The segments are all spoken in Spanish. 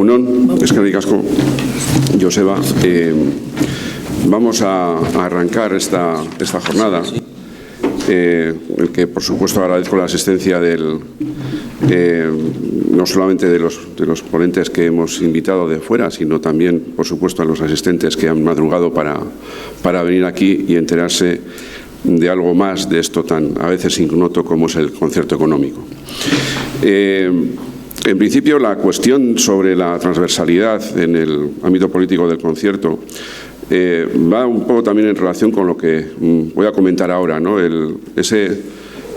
Unón, eskerrik asko, Joseba. Vamos a arrancar esta jornada, el que por supuesto agradezco la asistencia no solamente de los ponentes que hemos invitado de fuera, sino también, por supuesto, a los asistentes que han madrugado para venir aquí y enterarse de algo más de esto tan a veces ignoto como es el concierto económico. En principio, la cuestión sobre la transversalidad en el ámbito político del concierto va un poco también en relación con lo que voy a comentar ahora, ¿no?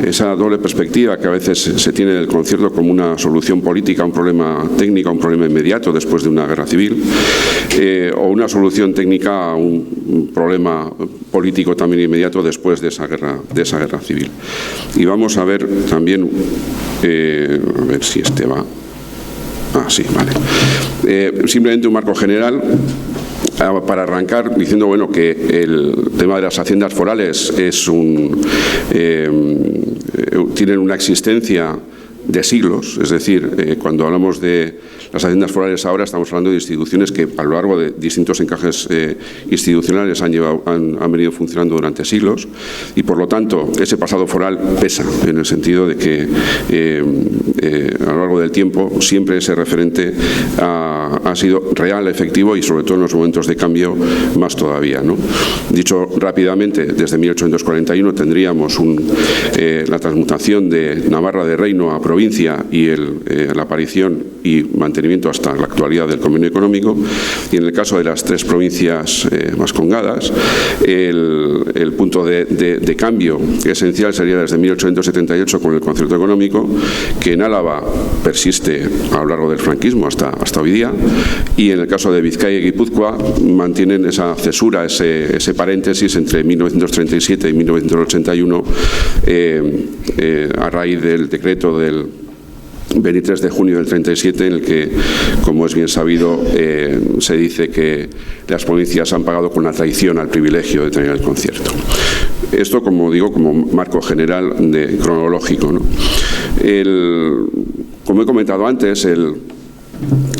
Esa doble perspectiva que a veces se tiene del concierto como una solución política a un problema técnico, a un problema inmediato después de una guerra civil, o una solución técnica a un problema político también inmediato después de esa guerra civil. Y vamos a ver también, a ver si este va. Sí, vale. Simplemente un marco general para arrancar diciendo que el tema de las haciendas forales tienen una existencia de siglos, es decir, cuando hablamos de las haciendas forales ahora estamos hablando de instituciones que a lo largo de distintos encajes institucionales han venido funcionando durante siglos y por lo tanto ese pasado foral pesa en el sentido de que a lo largo del tiempo siempre ese referente ha sido real, efectivo y sobre todo en los momentos de cambio más todavía, ¿no? Dicho rápidamente, desde 1841 tendríamos la transmutación de Navarra de reino a provincia y la aparición y mantenimiento hasta la actualidad del convenio económico, y en el caso de las tres provincias más congadas el punto de cambio esencial sería desde 1878 con el concierto económico, que en Álava persiste a lo largo del franquismo hasta hoy día, y en el caso de Vizcaya y Guipúzcoa mantienen esa cesura, ese paréntesis entre 1937 y 1981 a raíz del decreto del 23 de junio del 37, en el que, como es bien sabido, se dice que las provincias han pagado con la traición al privilegio de tener el concierto. Esto, como digo, como marco general cronológico, ¿no? Como he comentado antes,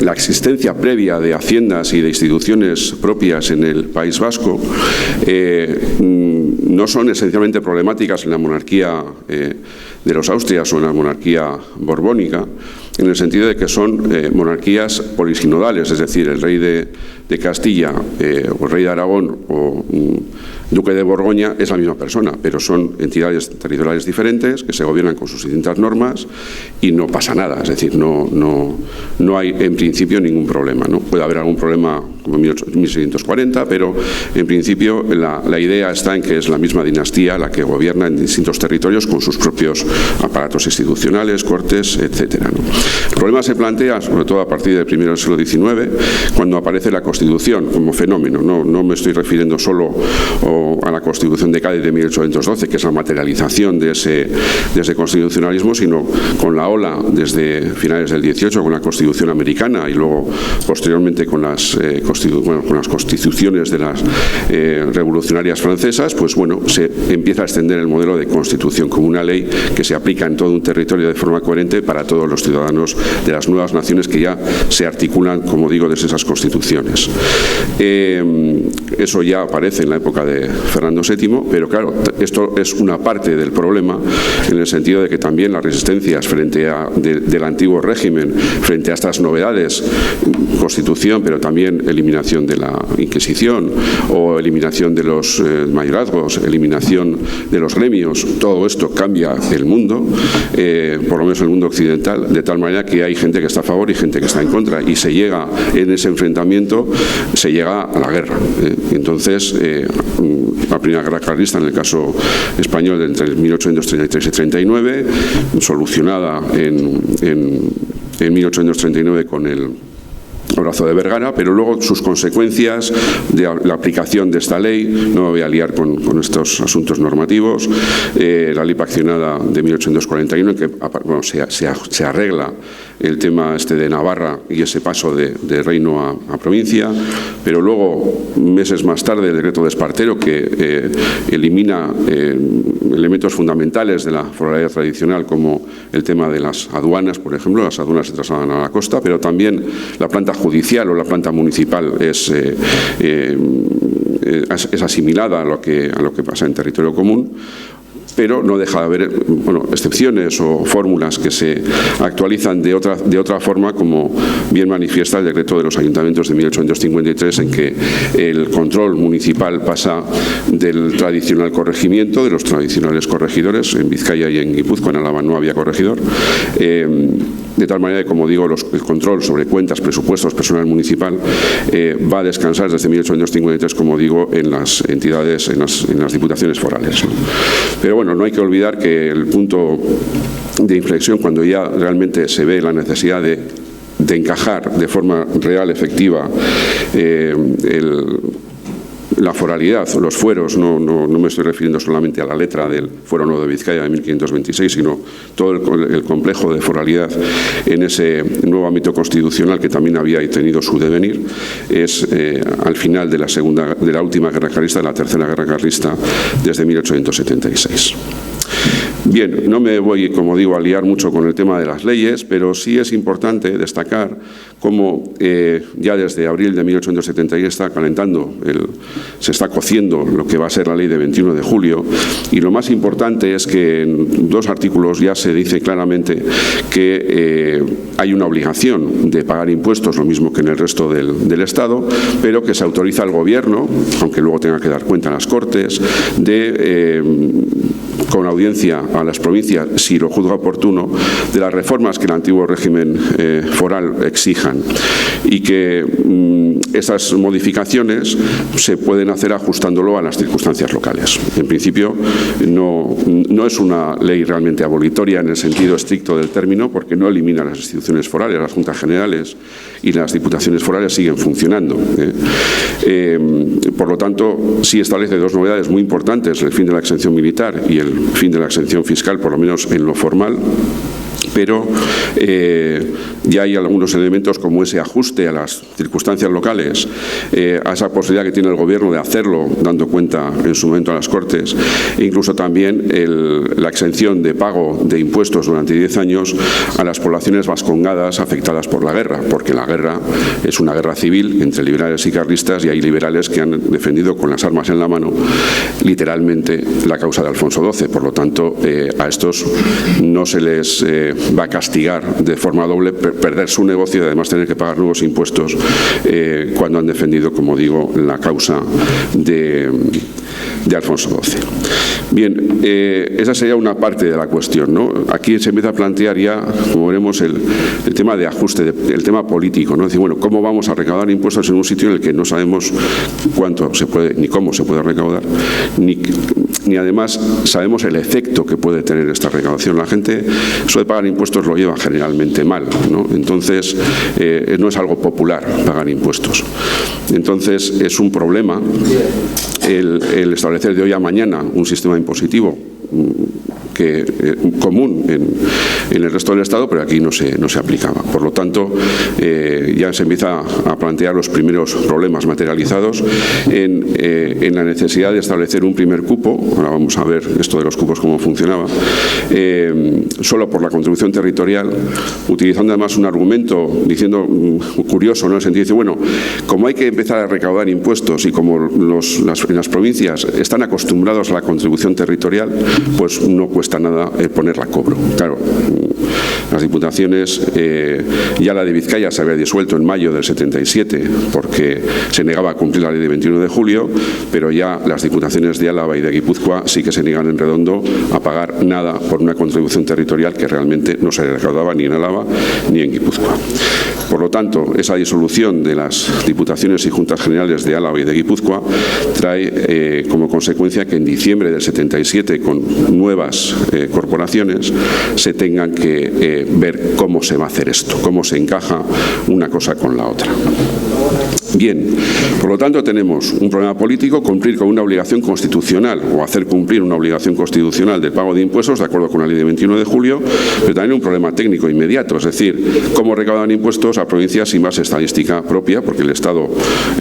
la existencia previa de haciendas y de instituciones propias en el País Vasco no son esencialmente problemáticas en la monarquía de los Austrias o en la monarquía borbónica, en el sentido de que son monarquías polisinodales, es decir, el rey de Castilla o el rey de Aragón o duque de Borgoña es la misma persona, pero son entidades territoriales diferentes que se gobiernan con sus distintas normas y no pasa nada, es decir, no hay en principio ningún problema, ¿no? Puede haber algún problema como en 1640, pero en principio la idea está en que es la misma dinastía la que gobierna en distintos territorios con sus propios aparatos institucionales, cortes, etcétera, ¿no? El problema se plantea sobre todo a partir del primero del siglo XIX, cuando aparece la Constitución como fenómeno. No me estoy refiriendo solo a la Constitución de Cádiz de 1812, que es la materialización de ese constitucionalismo, sino con la ola desde finales del 18, con la Constitución americana y luego posteriormente con las constituciones de las revolucionarias francesas, pues se empieza a extender el modelo de Constitución como una ley que se aplica en todo un territorio de forma coherente para todos los ciudadanos de las nuevas naciones que ya se articulan, como digo, desde esas constituciones. Eso ya aparece en la época de Fernando VII, pero claro, esto es una parte del problema en el sentido de que también las resistencias del antiguo régimen frente a estas novedades, Constitución, pero también eliminación de la Inquisición o eliminación de los mayorazgos, eliminación de los gremios, todo esto cambia el mundo, por lo menos el mundo occidental, de tal manera que hay gente que está a favor y gente que está en contra, y se llega en ese enfrentamiento, se llega a la guerra. Entonces, la primera guerra carlista, en el caso español, entre 1833 y 39, solucionada en 1839 con Abrazo de Vergara, pero luego sus consecuencias de la aplicación de esta ley, no me voy a liar con estos asuntos normativos, la ley paccionada de 1841, en que bueno, se arregla el tema de Navarra y ese paso de reino a provincia, pero luego, meses más tarde, el decreto de Espartero, que elimina elementos fundamentales de la foralidad tradicional, como el tema de las aduanas, por ejemplo. Las aduanas se trasladan a la costa, pero también la planta judicial o la planta municipal es asimilada a lo que pasa en territorio común, pero no deja de haber excepciones o fórmulas que se actualizan de otra forma, como bien manifiesta el decreto de los ayuntamientos de 1853, en que el control municipal pasa del tradicional corregimiento, de los tradicionales corregidores. En Vizcaya y en Guipúzcoa, en Álava, no había corregidor. De tal manera que, como digo, el control sobre cuentas, presupuestos, personal municipal va a descansar desde 1853, como digo, en las entidades, en las diputaciones forales, ¿no? Pero bueno, no hay que olvidar que el punto de inflexión, cuando ya realmente se ve la necesidad de encajar de forma real, efectiva, la foralidad, los fueros, no me estoy refiriendo solamente a la letra del Fuero Nuevo de Vizcaya de 1526, sino todo el complejo de foralidad en ese nuevo ámbito constitucional que también había tenido su devenir, es al final de la última guerra carlista, de la tercera guerra carlista, desde 1876. Bien, no me voy, como digo, a liar mucho con el tema de las leyes, pero sí es importante destacar cómo ya desde abril de 1876 se está cociendo lo que va a ser la ley de 21 de julio, y lo más importante es que en 2 artículos ya se dice claramente que hay una obligación de pagar impuestos, lo mismo que en el resto del Estado, pero que se autoriza al Gobierno, aunque luego tenga que dar cuenta a las Cortes, con audiencia a las provincias, si lo juzga oportuno, de las reformas que el antiguo régimen foral exijan, y que esas modificaciones se pueden hacer ajustándolo a las circunstancias locales. En principio, no es una ley realmente abolitoria en el sentido estricto del término, porque no elimina las instituciones forales. Las juntas generales y las diputaciones forales siguen funcionando. Por lo tanto, sí establece 2 novedades muy importantes: el fin de la exención militar y el fin de la exención fiscal, por lo menos en lo formal. Pero ya hay algunos elementos, como ese ajuste a las circunstancias locales, a esa posibilidad que tiene el Gobierno de hacerlo, dando cuenta en su momento a las Cortes, e incluso también la exención de pago de impuestos durante 10 años a las poblaciones vascongadas afectadas por la guerra, porque la guerra es una guerra civil entre liberales y carlistas, y hay liberales que han defendido con las armas en la mano, literalmente, la causa de Alfonso XII. Por lo tanto, a estos no se les va a castigar de forma doble perder su negocio y además tener que pagar nuevos impuestos cuando han defendido, como digo, la causa de Alfonso XII. Bien, esa sería una parte de la cuestión, ¿no? Aquí se empieza a plantear ya, como veremos, el tema de ajuste, el tema político, ¿no? Es decir, bueno, ¿cómo vamos a recaudar impuestos en un sitio en el que no sabemos cuánto se puede, ni cómo se puede recaudar, ni además sabemos el efecto que puede tener esta recaudación? La gente, eso de pagar impuestos lo lleva generalmente mal, ¿no? Entonces, no es algo popular pagar impuestos. Entonces, es un problema el establecer de hoy a mañana un sistema impositivo común en el resto del Estado, pero aquí no se aplicaba. Por lo tanto, ya se empieza a plantear los primeros problemas materializados en la necesidad de establecer un primer cupo. Ahora vamos a ver esto de los cupos cómo funcionaba, solo por la contribución territorial, utilizando además un argumento diciendo curioso, ¿no? En el sentido de decir, bueno, como hay que empezar a recaudar impuestos y como en las provincias están acostumbrados a la contribución territorial, pues no cuesta nada ponerla a cobro. Claro, las diputaciones, ya la de Vizcaya se había disuelto en mayo del 77 porque se negaba a cumplir la ley de 21 de julio, pero ya las diputaciones de Álava y de Guipúzcoa sí que se niegan en redondo a pagar nada por una contribución territorial que realmente no se recaudaba ni en Álava ni en Guipúzcoa. Por lo tanto, esa disolución de las Diputaciones y Juntas Generales de Álava y de Guipúzcoa trae como consecuencia que en diciembre del 77, con nuevas corporaciones, se tengan que ver cómo se va a hacer esto, cómo se encaja una cosa con la otra. Bien, por lo tanto tenemos un problema político, cumplir con una obligación constitucional o hacer cumplir una obligación constitucional del pago de impuestos de acuerdo con la ley de 21 de julio, pero también un problema técnico inmediato, es decir, cómo recaudan impuestos a provincias sin base estadística propia, porque el Estado,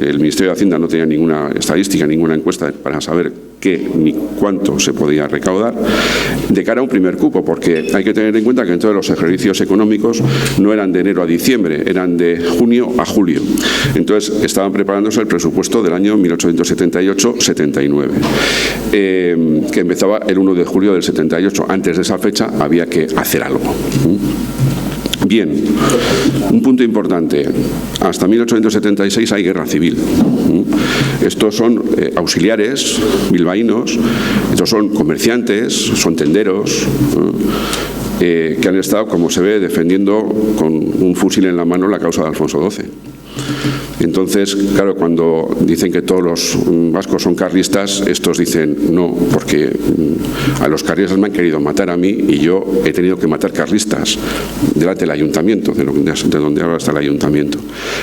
el Ministerio de Hacienda no tenía ninguna estadística, ninguna encuesta para saber qué ni cuánto se podía recaudar, de cara a un primer cupo, porque hay que tener en cuenta que entonces los ejercicios económicos no eran de enero a diciembre, eran de junio a julio. Entonces estaban preparándose el presupuesto del año 1878-79, que empezaba el 1 de julio del 78. Antes de esa fecha había que hacer algo. Bien, un punto importante. Hasta 1876 hay guerra civil. Estos son auxiliares bilbaínos, estos son comerciantes, son tenderos, que han estado, como se ve, defendiendo con un fusil en la mano la causa de Alfonso XII. Entonces, claro, cuando dicen que todos los vascos son carlistas, estos dicen no, porque a los carlistas me han querido matar a mí y yo he tenido que matar carlistas delante del ayuntamiento, de donde ahora está el ayuntamiento.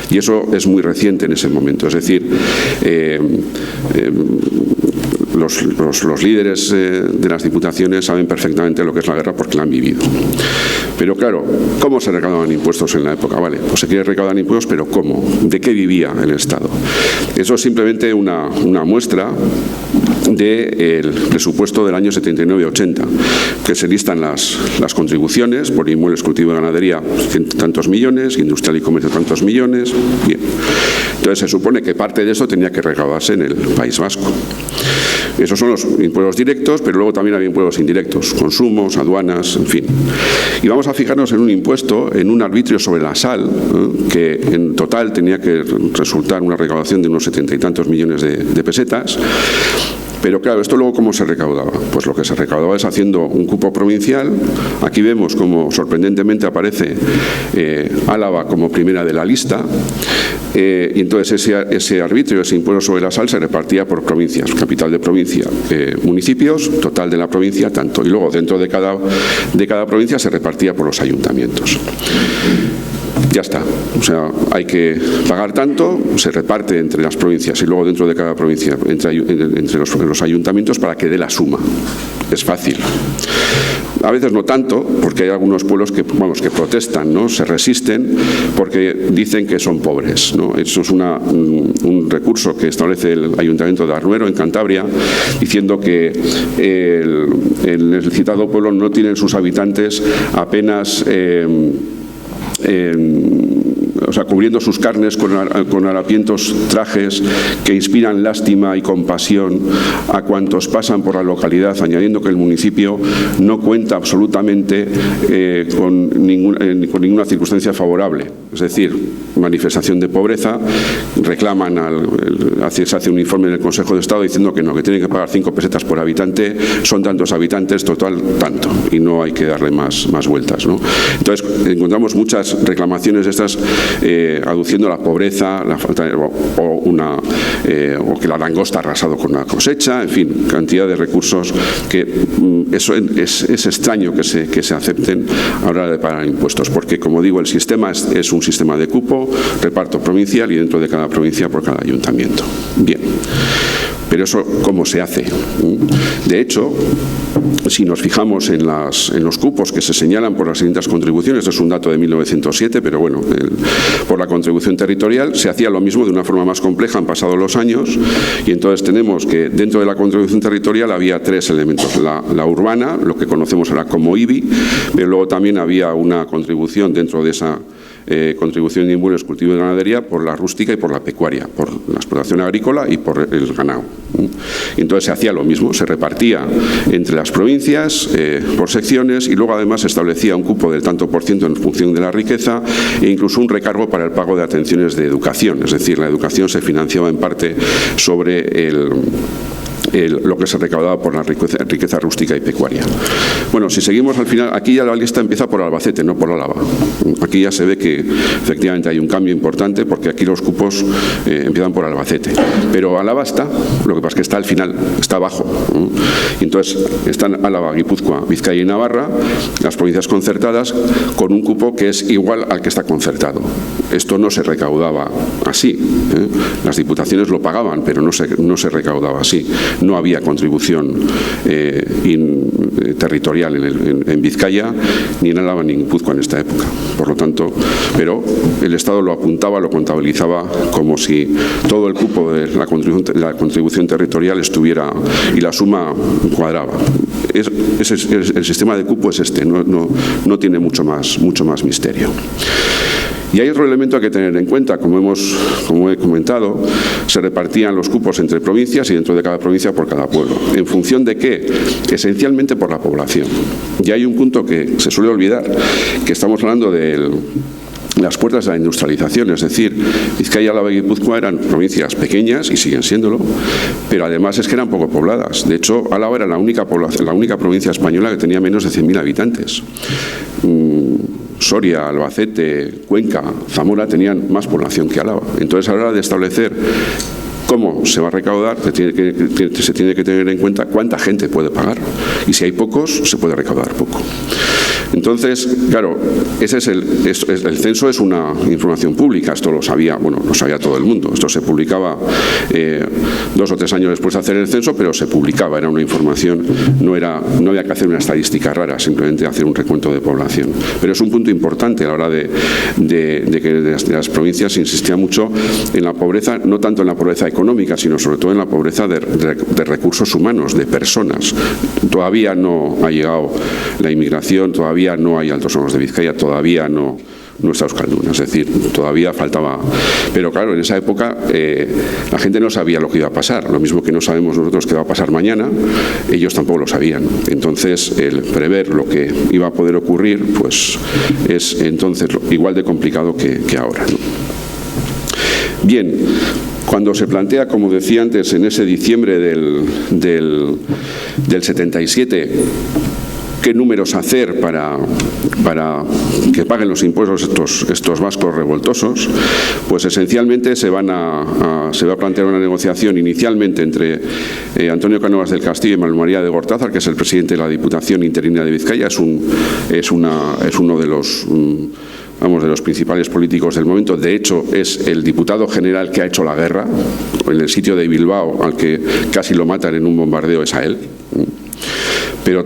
Y eso es muy reciente en ese momento, es decir, los líderes de las diputaciones saben perfectamente lo que es la guerra porque la han vivido. Pero claro, ¿cómo se recaudaban impuestos en la época? Vale, pues se quiere recaudar impuestos, pero ¿cómo? ¿De qué vivía el Estado? Eso es simplemente una muestra del presupuesto del año 79-80, que se listan las contribuciones por inmuebles, cultivo y ganadería, tantos millones, industrial y comercio, tantos millones. Bien. Entonces se supone que parte de eso tenía que recaudarse en el País Vasco. Esos son los impuestos directos, pero luego también había impuestos indirectos, consumos, aduanas, en fin. Y vamos a fijarnos en un impuesto, en un arbitrio sobre la sal, que en total tenía que resultar una recaudación de unos 70 y tantos millones de pesetas. Pero claro, ¿esto luego cómo se recaudaba? Pues lo que se recaudaba es haciendo un cupo provincial. Aquí vemos como sorprendentemente aparece Álava como primera de la lista. Y entonces ese arbitrio, ese impuesto sobre la sal se repartía por provincias, capital de provincia, municipios, total de la provincia, tanto. Y luego dentro de cada provincia se repartía por los ayuntamientos. Ya está, o sea, hay que pagar tanto, se reparte entre las provincias y luego dentro de cada provincia, entre los ayuntamientos para que dé la suma. Es fácil. A veces no tanto, porque hay algunos pueblos que protestan, ¿no? Se resisten porque dicen que son pobres, ¿no? Eso es un recurso que establece el Ayuntamiento de Arruero, en Cantabria, diciendo que el citado pueblo no tienen sus habitantes apenas cubriendo sus carnes con harapientos trajes que inspiran lástima y compasión a cuantos pasan por la localidad, añadiendo que el municipio no cuenta absolutamente con ninguna circunstancia favorable. Es decir, manifestación de pobreza, reclaman, se hace un informe en el Consejo de Estado diciendo que no, que tienen que pagar 5 pesetas por habitante, son tantos habitantes, total, tanto, y no hay que darle más vueltas, ¿no? Entonces, encontramos muchas reclamaciones de estas aduciendo la pobreza, la falta o que la langosta ha arrasado con la cosecha, en fin, cantidad de recursos que eso es extraño que se acepten a la hora de pagar impuestos, porque como digo, el sistema es un sistema de cupo, reparto provincial y dentro de cada provincia por cada ayuntamiento. Bien. Pero eso, ¿cómo se hace? De hecho, si nos fijamos en los cupos que se señalan por las distintas contribuciones, esto es un dato de 1907, pero bueno, por la contribución territorial se hacía lo mismo de una forma más compleja, han pasado los años, y entonces tenemos que dentro de la contribución territorial había 3 elementos. La urbana, lo que conocemos ahora como IBI, pero luego también había una contribución dentro de esa contribución de inmuebles, cultivo y ganadería por la rústica y por la pecuaria, por la explotación agrícola y por el ganado. Y entonces se hacía lo mismo, se repartía entre las provincias por secciones y luego además se establecía un cupo del tanto por ciento en función de la riqueza e incluso un recargo para el pago de atenciones de educación, es decir, la educación se financiaba en parte sobre lo que se recaudaba por la riqueza rústica y pecuaria. Bueno, si seguimos al final, aquí ya la lista empieza por Albacete, no por Álava. Aquí ya se ve que efectivamente hay un cambio importante, porque aquí los cupos empiezan por Albacete. Pero Álava está, lo que pasa es que está al final, está abajo. Y entonces están Álava, Guipúzcoa, Vizcaya y Navarra, las provincias concertadas, con un cupo que es igual al que está concertado. Esto no se recaudaba así. Las diputaciones lo pagaban, pero no se recaudaba así. No había contribución territorial en Vizcaya, ni en Álava, ni en Guipúzcoa en esta época. Por lo tanto, pero el Estado lo apuntaba, lo contabilizaba como si todo el cupo de la contribución territorial estuviera y la suma cuadraba. El sistema de cupo es este, no tiene mucho más misterio. Y hay otro elemento que tener en cuenta, como he comentado, se repartían los cupos entre provincias y dentro de cada provincia por cada pueblo. ¿En función de qué? Esencialmente por la población. Y hay un punto que se suele olvidar, que estamos hablando de las puertas de la industrialización, es decir, Vizcaya, Álava y Guipúzcoa eran provincias pequeñas y siguen siéndolo, pero además es que eran poco pobladas. De hecho, Álava era la única provincia española que tenía menos de 100.000 habitantes. Soria, Albacete, Cuenca, Zamora tenían más población que Álava. Entonces, a la hora de establecer cómo se va a recaudar, se tiene que tener en cuenta cuánta gente puede pagar. Y si hay pocos, se puede recaudar poco. Entonces, claro, el censo es una información pública, esto lo sabía todo el mundo. Esto se publicaba 2 o 3 años después de hacer el censo, pero se publicaba, era una información, no había que hacer una estadística rara, simplemente hacer un recuento de población. Pero es un punto importante a la hora de que las provincias se insistía mucho en la pobreza, no tanto en la pobreza económica, sino sobre todo en la pobreza de recursos humanos, de personas. Todavía no ha llegado la inmigración, todavía no hay Altos Hornos de Vizcaya, todavía no está Euskalduna, es decir, todavía faltaba. Pero claro, en esa época la gente no sabía lo que iba a pasar, lo mismo que no sabemos nosotros qué va a pasar mañana, ellos tampoco lo sabían. Entonces, el prever lo que iba a poder ocurrir, pues es entonces igual de complicado que ahora, ¿no? Bien, cuando se plantea, como decía antes, en ese diciembre del 77, qué números hacer para que paguen los impuestos estos vascos revoltosos, pues esencialmente se va a plantear una negociación inicialmente entre Antonio Cánovas del Castillo y Manuel María de Gortázar, que es el presidente de la Diputación Interina de Vizcaya, es uno de los principales políticos del momento. De hecho, es el diputado general que ha hecho la guerra. En el sitio de Bilbao, al que casi lo matan en un bombardeo, es a él. Pero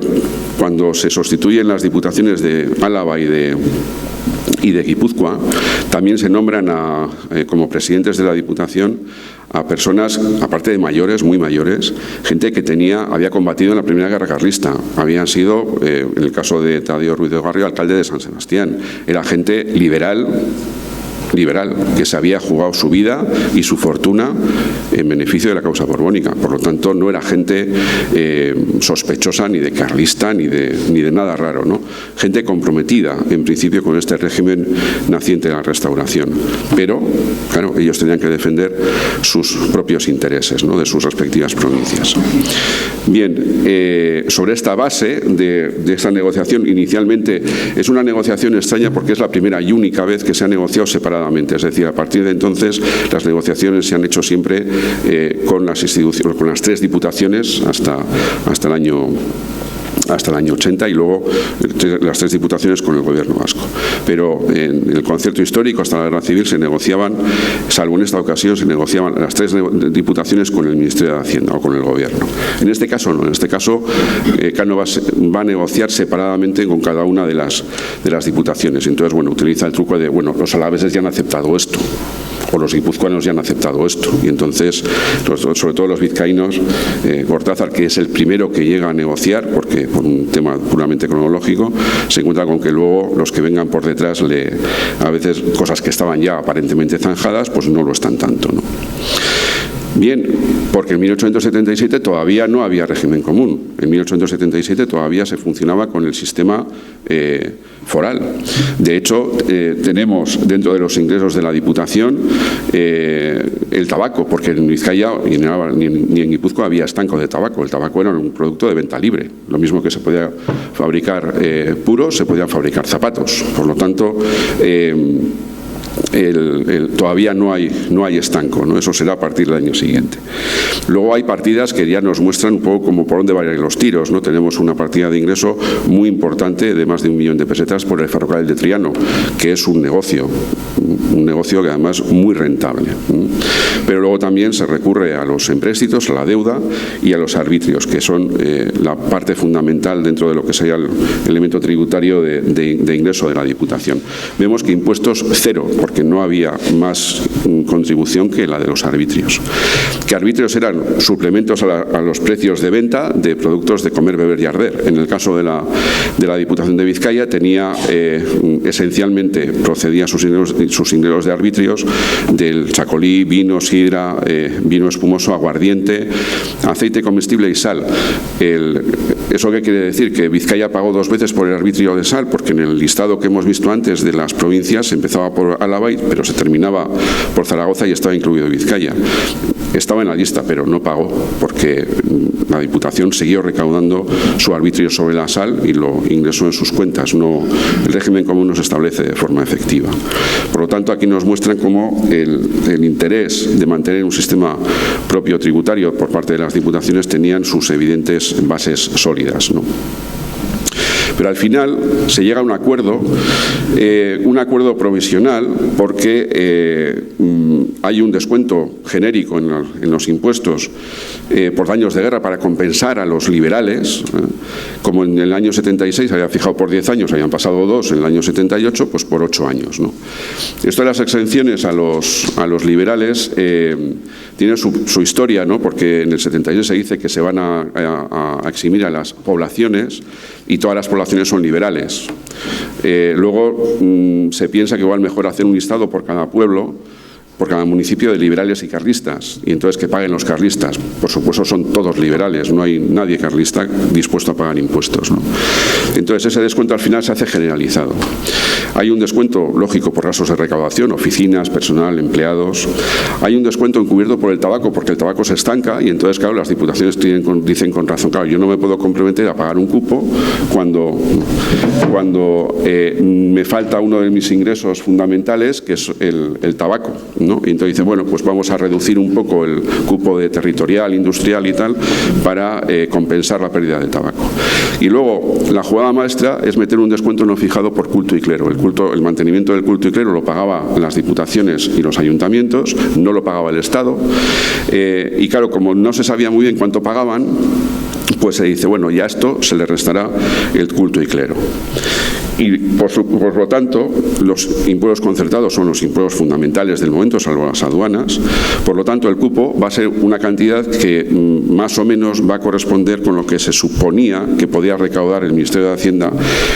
cuando se sustituyen las diputaciones de Álava y de Guipúzcoa, también se nombran como presidentes de la Diputación a personas, aparte de mayores, muy mayores, gente que había combatido en la Primera Guerra Carlista. Habían sido, en el caso de Tadeo Ruiz de Garrio, alcalde de San Sebastián. Era gente liberal, que se había jugado su vida y su fortuna en beneficio de la causa borbónica. Por lo tanto, no era gente sospechosa ni de carlista ni de nada raro, ¿no? Gente comprometida, en principio, con este régimen naciente de la Restauración. Pero, claro, ellos tenían que defender sus propios intereses, ¿no?, de sus respectivas provincias. Bien, sobre esta base de esta negociación, inicialmente es una negociación extraña porque es la primera y única vez que se ha negociado separadamente. Es decir, a partir de entonces las negociaciones se han hecho siempre con las instituciones, con las 3 diputaciones hasta el año 80 y luego las 3 diputaciones con el gobierno vasco. Pero en el concierto histórico hasta la Guerra Civil se negociaban, salvo en esta ocasión, se negociaban las 3 diputaciones con el Ministerio de Hacienda o con el gobierno. En este caso no, en este caso Cánovas va a negociar separadamente con cada una de las diputaciones. Entonces, bueno, utiliza el truco de, los alaveses ya han aceptado esto, o los guipuzcoanos ya han aceptado esto. Y entonces, sobre todo los vizcaínos, Gortázar, que es el primero que llega a negociar, porque por un tema puramente cronológico, se encuentra con que luego los que vengan por detrás, a veces cosas que estaban ya aparentemente zanjadas, pues no lo están tanto, ¿no? Bien, porque en 1877 todavía no había régimen común. En 1877 todavía se funcionaba con el sistema foral. De hecho, tenemos dentro de los ingresos de la Diputación el tabaco, porque en Vizcaya ni en Guipúzcoa había estanco de tabaco. El tabaco era un producto de venta libre. Lo mismo que se podía fabricar puros, se podían fabricar zapatos. Por lo tanto, todavía no hay estanco, ¿no? Eso será a partir del año siguiente. Luego hay partidas que ya nos muestran un poco como por dónde van a ir los tiros, ¿no? Tenemos una partida de ingreso muy importante de más de 1 millón de pesetas por el ferrocarril de Triano, que es un negocio que además muy rentable. Pero luego también se recurre a los empréstitos, a la deuda y a los arbitrios, que son la parte fundamental dentro de lo que sería el elemento tributario de ingreso de la Diputación. Vemos que impuestos cero, porque no había más contribución que la de los arbitrios. Que arbitrios eran suplementos a los precios de venta de productos de comer, beber y arder. En el caso de la Diputación de Vizcaya tenía esencialmente, procedía sus ingresos de arbitrios del chacolí, vino, sidra, vino espumoso, aguardiente, aceite comestible y sal. ¿Eso qué quiere decir? Que Vizcaya pagó 2 veces por el arbitrio de sal, porque en el listado que hemos visto antes de las provincias se empezaba por Álava, pero se terminaba por Zaragoza y estaba incluido Vizcaya. Estaba en la lista, pero no pagó, porque la Diputación siguió recaudando su arbitrio sobre la sal y lo ingresó en sus cuentas. El régimen común no se establece de forma efectiva. Por lo tanto, aquí nos muestran cómo el interés de mantener un sistema propio tributario por parte de las Diputaciones tenían sus evidentes bases sólidas, ¿no? Pero al final se llega a un acuerdo provisional, porque hay un descuento genérico en los impuestos por daños de guerra para compensar a los liberales. Como en el año 76 había fijado por 10 años, habían pasado 2 en el año 78, pues por 8 años, ¿no? Esto de las exenciones a los liberales tiene su historia, ¿no? Porque en el 76 se dice que se van a eximir a las poblaciones y todas las poblaciones son liberales. Luego se piensa que igual mejor hacer un listado por cada pueblo, por cada municipio, de liberales y carlistas, y entonces que paguen los carlistas. Por supuesto son todos liberales, no hay nadie carlista dispuesto a pagar impuestos, ¿no? Entonces ese descuento al final se hace generalizado. Hay un descuento lógico por gastos de recaudación, oficinas, personal, empleados. Hay un descuento encubierto por el tabaco, porque el tabaco se estanca y entonces, claro, las diputaciones dicen con razón, claro, yo no me puedo comprometer a pagar un cupo cuando me falta uno de mis ingresos fundamentales, que es el tabaco, ¿no? Y entonces dice, bueno, pues vamos a reducir un poco el cupo de territorial, industrial y tal, para compensar la pérdida de tabaco. Y luego, la jugada maestra es meter un descuento no fijado por culto y clero. El mantenimiento del culto y clero lo pagaban las diputaciones y los ayuntamientos, no lo pagaba el Estado. Y claro, como no se sabía muy bien cuánto pagaban, pues se dice, bueno, ya esto se le restará el culto y clero. Y por lo tanto, los impuestos concertados son los impuestos fundamentales del momento, salvo las aduanas. Por lo tanto, el cupo va a ser una cantidad que más o menos va a corresponder con lo que se suponía que podía recaudar el Ministerio de Hacienda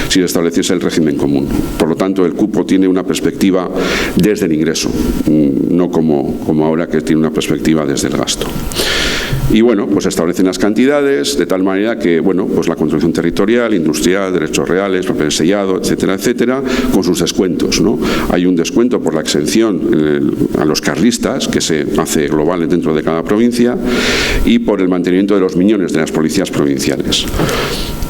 si se estableciese el régimen común. Por lo tanto, el cupo tiene una perspectiva desde el ingreso, no como ahora, que tiene una perspectiva desde el gasto. Y bueno, pues establecen las cantidades de tal manera que, bueno, pues la contribución territorial, industrial, derechos reales, papel sellado, etcétera, etcétera, con sus descuentos, ¿no? Hay un descuento por la exención a los carlistas, que se hace global dentro de cada provincia, y por el mantenimiento de los miñones de las policías provinciales.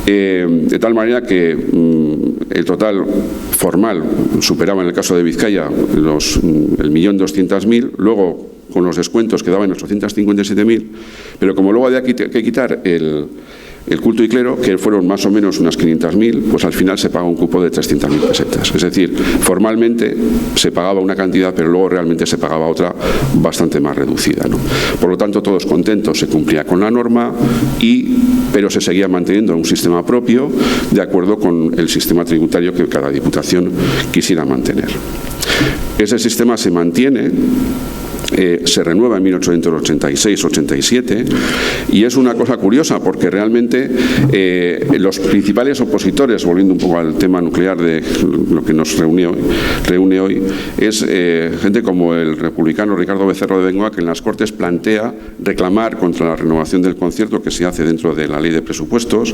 De tal manera que el total formal superaba en el caso de Vizcaya el 1.200.000, luego con los descuentos quedaban 857.000, pero como luego había que quitar el culto y clero, que fueron más o menos unas 500.000, pues al final se paga un cupo de 300.000 pesetas. Es decir, formalmente se pagaba una cantidad, pero luego realmente se pagaba otra bastante más reducida, ¿no? Por lo tanto, todos contentos, se cumplía con la norma, pero se seguía manteniendo un sistema propio de acuerdo con el sistema tributario que cada diputación quisiera mantener. Ese sistema se mantiene se renueva en 1886-87, y es una cosa curiosa porque realmente los principales opositores, volviendo un poco al tema nuclear de lo que nos reúne hoy, es gente como el republicano Ricardo Becerro de Bengoa, que en las Cortes plantea reclamar contra la renovación del concierto que se hace dentro de la ley de presupuestos,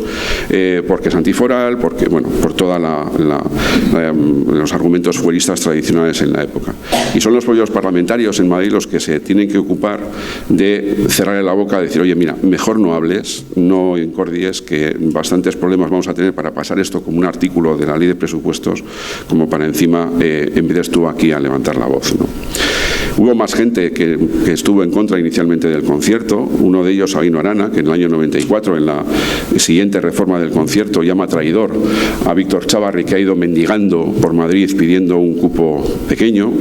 porque es antiforal, porque, bueno, por todos los argumentos fueristas tradicionales en la época. Y son los propios parlamentarios en Madrid los que se tienen que ocupar de cerrarle la boca, de decir, oye, mira, mejor no hables, no incordies, que bastantes problemas vamos a tener para pasar esto como un artículo de la ley de presupuestos, como para encima empieces tú aquí a levantar la voz, ¿no? Hubo más gente que estuvo en contra inicialmente del concierto. Uno de ellos, Sabino Arana, que en el año 94, en la siguiente reforma del concierto, llama traidor a Víctor Chávarri, que ha ido mendigando por Madrid pidiendo un cupo pequeño,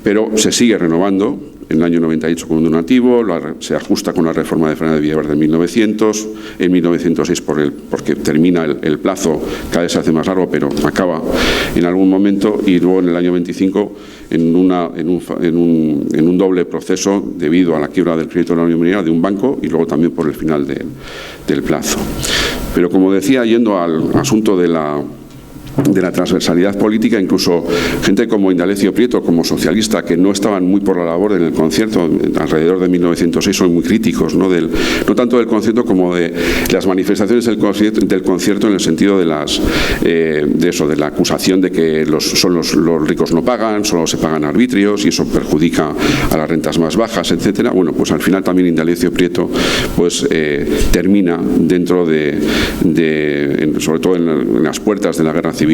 pero se sigue renovando. En el año 98 como un donativo, se ajusta con la reforma de Fernández Villaverde en 1900, en 1906 porque termina el plazo, cada vez se hace más largo, pero acaba en algún momento, y luego en el año 25 en un doble proceso debido a la quiebra del crédito de la Unión Minera de un banco y luego también por el final del plazo. Pero como decía, yendo al asunto de la transversalidad política, incluso gente como Indalecio Prieto, como socialista, que no estaban muy por la labor en el concierto, alrededor de 1906, son muy críticos, ¿no? No tanto del concierto como de las manifestaciones del concierto en el sentido de la acusación de que los ricos no pagan, solo se pagan arbitrios y eso perjudica a las rentas más bajas, etcétera. Bueno, pues al final también Indalecio Prieto pues termina dentro sobre todo en las puertas de la Guerra Civil,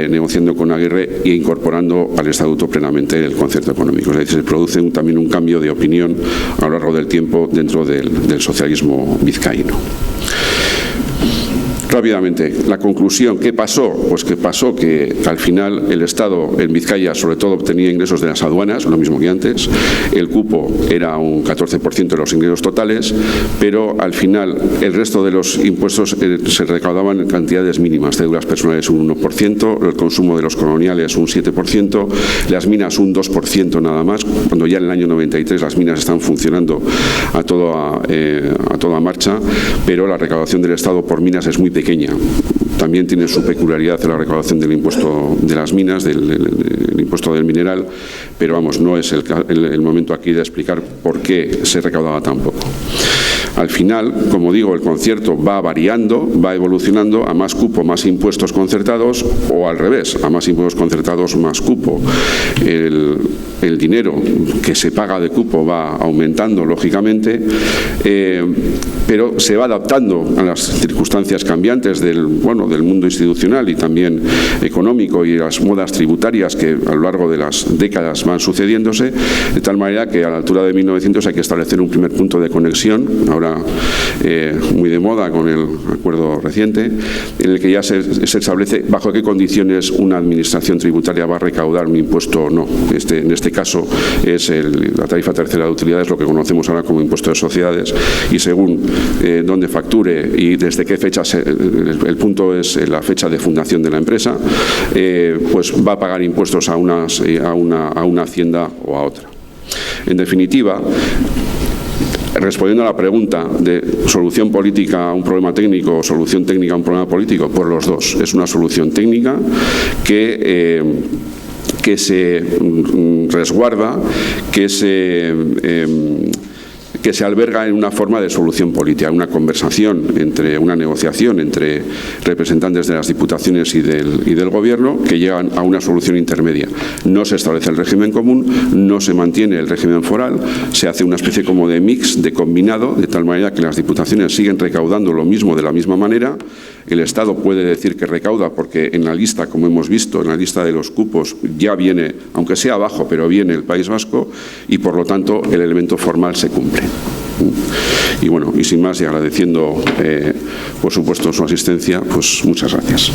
negociando con Aguirre e incorporando al Estatuto plenamente el concierto económico. Es decir, se produce también un cambio de opinión a lo largo del tiempo dentro del socialismo vizcaíno. Rápidamente, la conclusión, ¿qué pasó? Pues que pasó que al final el Estado en Vizcaya sobre todo obtenía ingresos de las aduanas, lo mismo que antes, el cupo era un 14% de los ingresos totales, pero al final el resto de los impuestos se recaudaban en cantidades mínimas, cédulas personales un 1%, el consumo de los coloniales un 7%, las minas un 2% nada más, cuando ya en el año 93 las minas están funcionando a toda marcha, pero la recaudación del Estado por minas es muy pequeña. También tiene su peculiaridad la recaudación del impuesto de las minas, del impuesto del mineral, pero vamos, no es el momento aquí de explicar por qué se recaudaba tan poco. Al final, como digo, el concierto va variando, va evolucionando a más cupo, más impuestos concertados, o al revés, a más impuestos concertados, más cupo. El dinero que se paga de cupo va aumentando, lógicamente, pero se va adaptando a las circunstancias cambiantes del mundo institucional y también económico y las modas tributarias que a lo largo de las décadas van sucediéndose, de tal manera que a la altura de 1900 hay que establecer un primer punto de conexión, ahora muy de moda con el acuerdo reciente, en el que ya se establece bajo qué condiciones una administración tributaria va a recaudar un impuesto o no. En este caso es la tarifa tercera de utilidades, lo que conocemos ahora como impuesto de sociedades, y según dónde facture y desde qué fecha, el punto es la fecha de fundación de la empresa, pues va a pagar impuestos a una hacienda o a otra. En definitiva, respondiendo a la pregunta de solución política a un problema técnico o solución técnica a un problema político, por los dos. Es una solución técnica que se resguarda, que se alberga en una forma de solución política, una negociación entre representantes de las diputaciones y del gobierno que llegan a una solución intermedia. No se establece el régimen común, no se mantiene el régimen foral, se hace una especie como de mix, de combinado, de tal manera que las diputaciones siguen recaudando lo mismo de la misma manera. El Estado puede decir que recauda porque en la lista, como hemos visto, en la lista de los cupos ya viene, aunque sea abajo, pero viene el País Vasco y por lo tanto el elemento formal se cumple. Y bueno, y sin más y agradeciendo por supuesto su asistencia, pues muchas gracias.